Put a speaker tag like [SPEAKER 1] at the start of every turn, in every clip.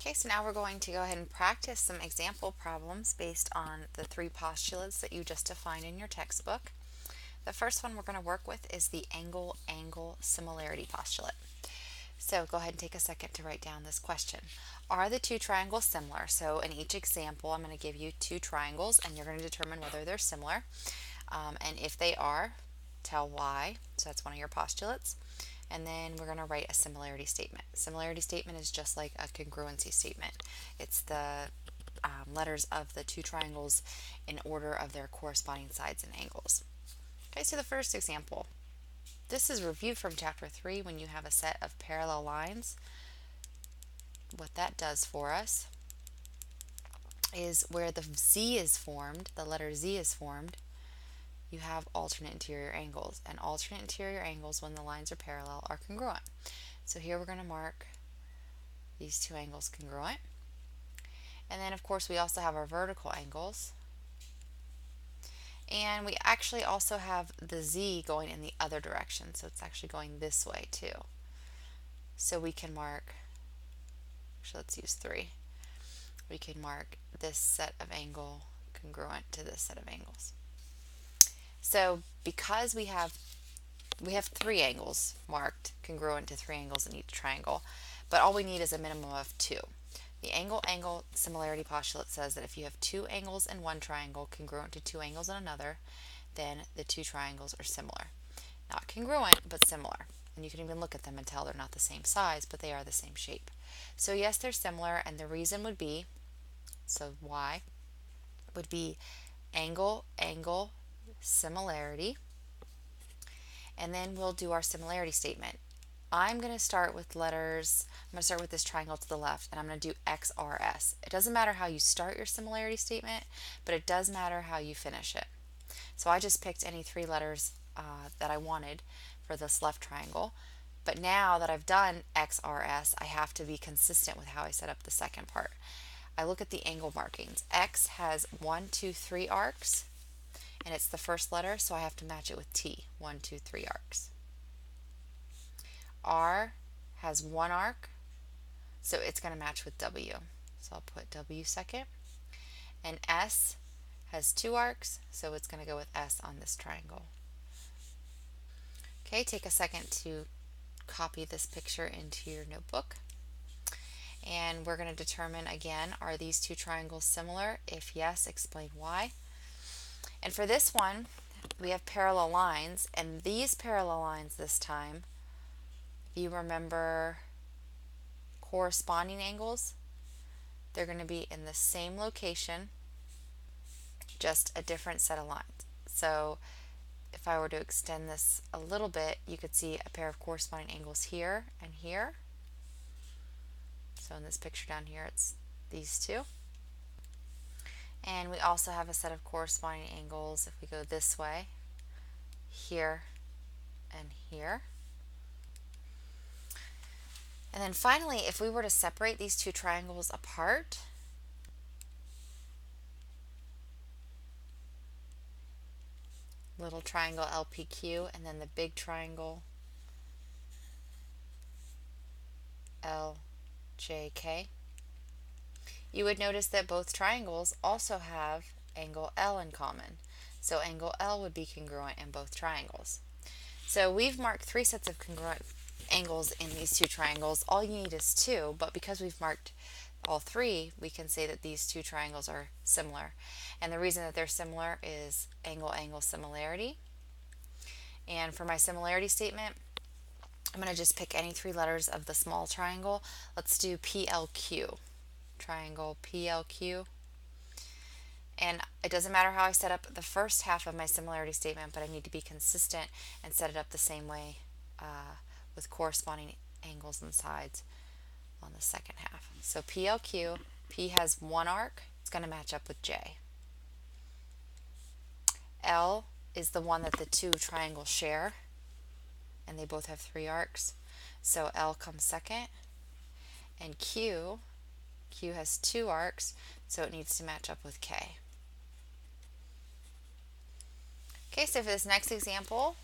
[SPEAKER 1] Okay, so now we're going to go ahead and practice some example problems based on the three postulates that you just defined in your textbook. The first one we're going to work with is the angle-angle similarity postulate. So go ahead and take a second to write down this question. Are the two triangles similar? So in each example, I'm going to give you two triangles and you're going to determine whether they're similar. And if they are, tell why. So that's one of your postulates. And then we're going to write a similarity statement. Similarity statement is just like a congruency statement. It's the letters of the two triangles in order of their corresponding sides and angles. Okay, so the first example. This is reviewed from chapter 3 when you have a set of parallel lines. What that does for us is where the Z is formed, the letter Z is formed, you have alternate interior angles. And alternate interior angles, when the lines are parallel, are congruent. So here we're going to mark these two angles congruent. And then, of course, we also have our vertical angles. And we actually also have the Z going in the other direction. So it's actually going this way, too. So we can mark, actually, let's use 3. We can mark this set of angle congruent to this set of angles. So because we have 3 angles marked congruent to 3 angles in each triangle, but all we need is a minimum of 2. The angle-angle similarity postulate says that if you have 2 angles in one triangle congruent to 2 angles in another, then the 2 triangles are similar. Not congruent, but similar. And you can even look at them and tell they're not the same size, but they are the same shape. So yes, they're similar, and the reason would be, so y, would be angle-angle similarity. And then we'll do our similarity statement. I'm going to start with this triangle to the left, and I'm going to do XRS. It doesn't matter how you start your similarity statement, but it does matter how you finish it. So I just picked any 3 letters that I wanted for this left triangle. But now that I've done XRS, I have to be consistent with how I set up the second part. I look at the angle markings. X has 1, 2, 3 arcs, and it's the first letter, so I have to match it with T, 1, 2, 3 arcs. R has 1 arc, so it's going to match with W. So I'll put W second. And S has 2 arcs, so it's going to go with S on this triangle. Okay, take a second to copy this picture into your notebook. And we're going to determine again, are these two triangles similar? If yes, explain why. And for this one, we have parallel lines, and these parallel lines this time, if you remember corresponding angles, they're going to be in the same location, just a different set of lines. So if I were to extend this a little bit, you could see a pair of corresponding angles here and here. So in this picture down here, it's these two. And we also have a set of corresponding angles if we go this way, here and here. And then finally, if we were to separate these two triangles apart, little triangle LPQ and then the big triangle LJK, you would notice that both triangles also have angle L in common. So angle L would be congruent in both triangles. So we've marked 3 sets of congruent angles in these 2 triangles. All you need is 2, but because we've marked all 3, we can say that these 2 triangles are similar. And the reason that they're similar is angle-angle similarity. And for my similarity statement, I'm going to just pick any 3 letters of the small triangle. Let's do PLQ. Triangle PLQ. And it doesn't matter how I set up the first half of my similarity statement, but I need to be consistent and set it up the same way with corresponding angles and sides on the second half. So PLQ, P has 1 arc, it's going to match up with J. L is the one that the 2 triangles share, and they both have 3 arcs. So L comes second. And Q has 2 arcs, so it needs to match up with K. Okay, so for this next example,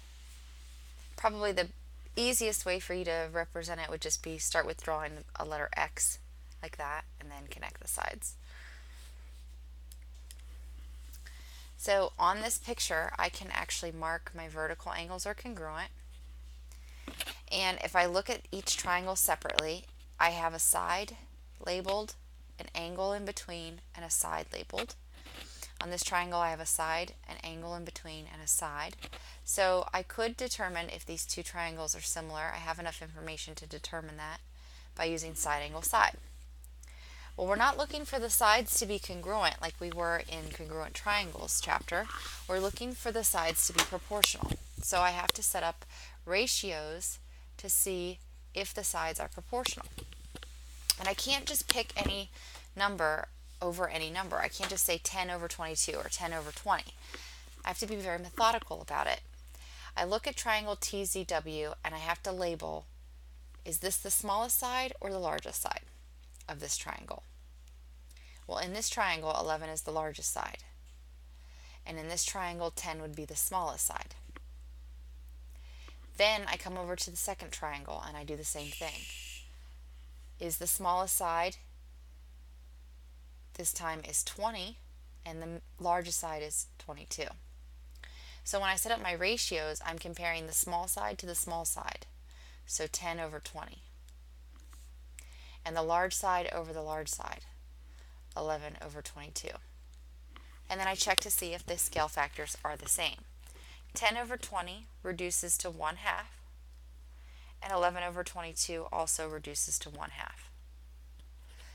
[SPEAKER 1] probably the easiest way for you to represent it would just be start with drawing a letter X like that, and then connect the sides. So on this picture, I can actually mark my vertical angles are congruent. And if I look at each triangle separately, I have a side labeled, an angle in between, and a side labeled. On this triangle, I have a side, an angle in between, and a side. So I could determine if these two triangles are similar. I have enough information to determine that by using side, angle, side. Well, we're not looking for the sides to be congruent like we were in congruent triangles chapter. We're looking for the sides to be proportional. So I have to set up ratios to see if the sides are proportional. And I can't just pick any number over any number. I can't just say 10 over 22 or 10 over 20. I have to be very methodical about it. I look at triangle TZW and I have to label, is this the smallest side or the largest side of this triangle? Well, in this triangle, 11 is the largest side. And in this triangle, 10 would be the smallest side. Then I come over to the second triangle and I do the same thing. Is the smallest side this time is 20 and the largest side is 22. So when I set up my ratios, I'm comparing the small side to the small side. So 10 over 20. And the large side over the large side, 11 over 22. And then I check to see if the scale factors are the same. 10 over 20 reduces to 1/2, and 11 over 22 also reduces to 1/2.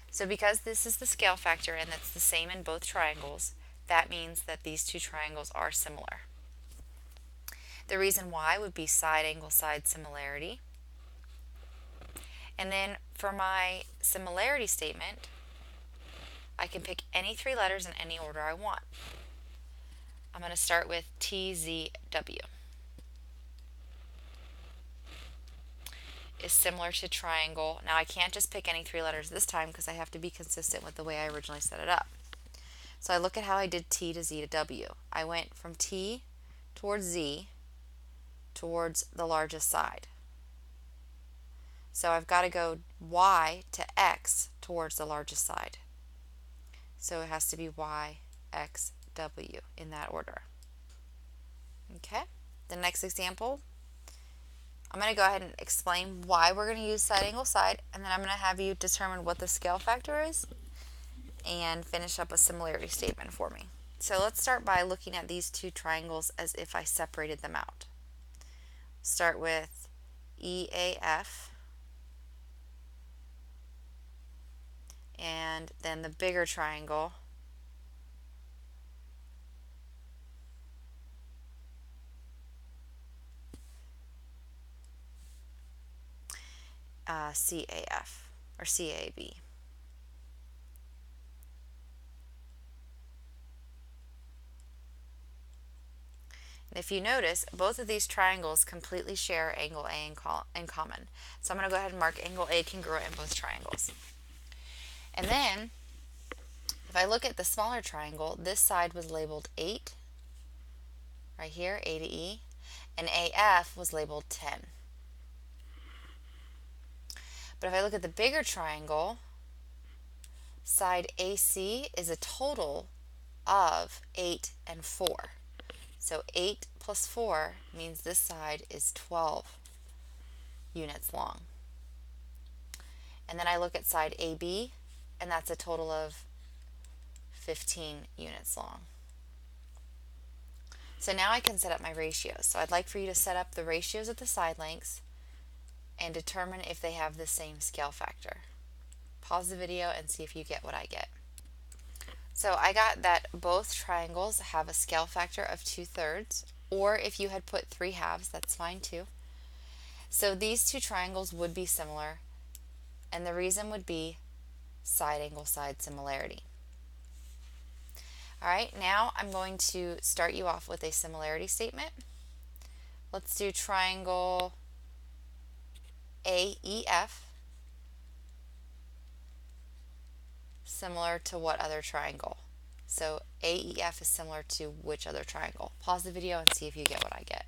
[SPEAKER 1] So because this is the scale factor and that's the same in both triangles, that means that these two triangles are similar. The reason why would be side, angle, side similarity. And then for my similarity statement, I can pick any three letters in any order I want. I'm going to start with TZW. Is similar to triangle. Now I can't just pick any three letters this time because I have to be consistent with the way I originally set it up. So I look at how I did T to Z to W. I went from T towards Z towards the largest side. So I've got to go Y to X towards the largest side. So it has to be Y, X, W in that order. Okay, the next example, I'm going to go ahead and explain why we're going to use side, angle, side, and then I'm going to have you determine what the scale factor is and finish up a similarity statement for me. So let's start by looking at these two triangles as if I separated them out. Start with EAF, and then the bigger triangle, CAF or CAB. And if you notice, both of these triangles completely share angle A in common. So I'm going to go ahead and mark angle A congruent in both triangles. And then, if I look at the smaller triangle, this side was labeled 8, right here, A to E, and AF was labeled 10. But if I look at the bigger triangle, side AC is a total of 8 and 4. So 8 plus 4 means this side is 12 units long. And then I look at side AB, and that's a total of 15 units long. So now I can set up my ratios. So I'd like for you to set up the ratios of the side lengths and determine if they have the same scale factor. Pause the video and see if you get what I get. So I got that both triangles have a scale factor of 2/3, or if you had put 3/2, that's fine too. So these two triangles would be similar, and the reason would be side, angle, side similarity. Alright, now I'm going to start you off with a similarity statement. Let's do triangle AEF. Similar to what other triangle? So AEF is similar to which other triangle? Pause the video and see if you get what I get.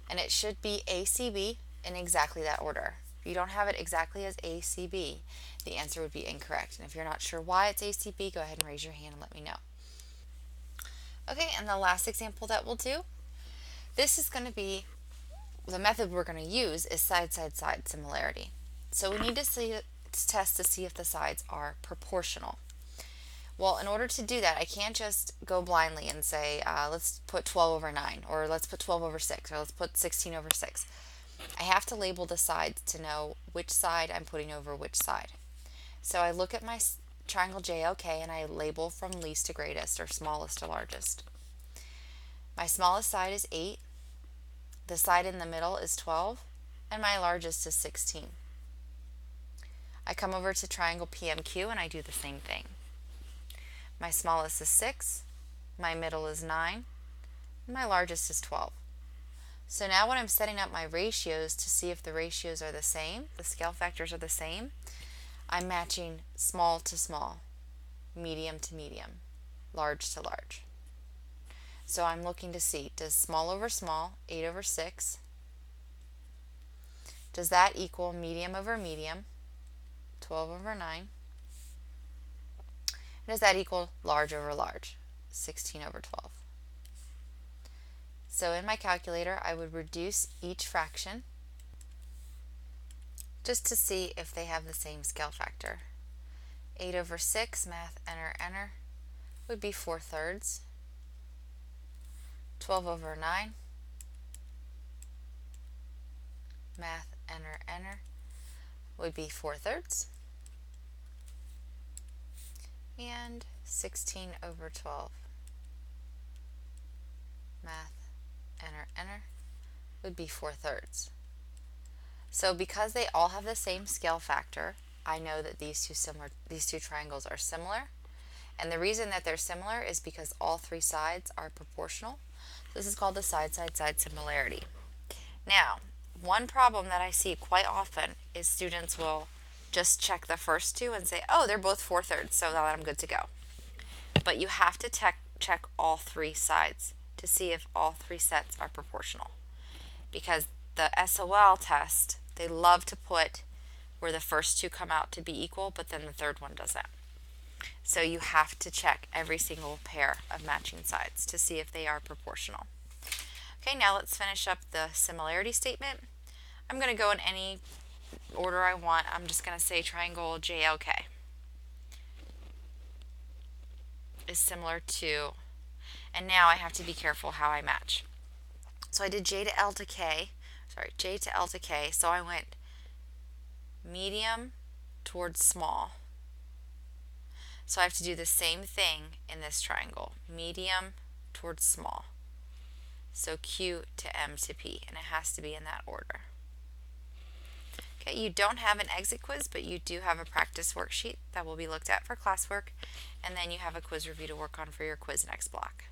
[SPEAKER 1] And it should be ACB in exactly that order. If you don't have it exactly as ACB, the answer would be incorrect. And if you're not sure why it's ACB, go ahead and raise your hand and let me know. Okay, and the last example that we'll do, this is going to be, the method we're going to use is side-side-side similarity. So we need to test to see if the sides are proportional. Well, in order to do that, I can't just go blindly and say, let's put 12 over 9, or let's put 12 over 6, or let's put 16 over 6. I have to label the sides to know which side I'm putting over which side. So I look at my triangle JLK and I label from least to greatest, or smallest to largest. My smallest side is 8, the side in the middle is 12, and my largest is 16. I come over to triangle PMQ and I do the same thing. My smallest is 6, my middle is 9, and my largest is 12. So now when I'm setting up my ratios to see if the ratios are the same, the scale factors are the same, I'm matching small to small, medium to medium, large to large. So I'm looking to see, does small over small, 8 over 6, does that equal medium over medium, 12 over 9? Does that equal large over large, 16 over 12? So in my calculator, I would reduce each fraction just to see if they have the same scale factor. 8 over 6, math, enter, would be 4/3. 12 over 9, math, enter, would be 4/3. And 16 over 12, math, enter, would be 4/3. So because they all have the same scale factor, I know that these two triangles are similar. And the reason that they're similar is because all three sides are proportional. This is called the side-side-side similarity. Now, one problem that I see quite often is students will just check the first two and say, oh, they're both 4/3, so now I'm good to go. But you have to check all three sides to see if all three sets are proportional. Because the SOL test, they love to put where the first two come out to be equal, but then the third one doesn't. So you have to check every single pair of matching sides to see if they are proportional. Okay, now let's finish up the similarity statement. I'm going to go in any order I want. I'm just going to say triangle JLK is similar to, and now I have to be careful how I match. So I did J to L to K, so I went medium towards small. So I have to do the same thing in this triangle, medium towards small. So Q to M to P, and it has to be in that order. Okay, you don't have an exit quiz, but you do have a practice worksheet that will be looked at for classwork, and then you have a quiz review to work on for your quiz next block.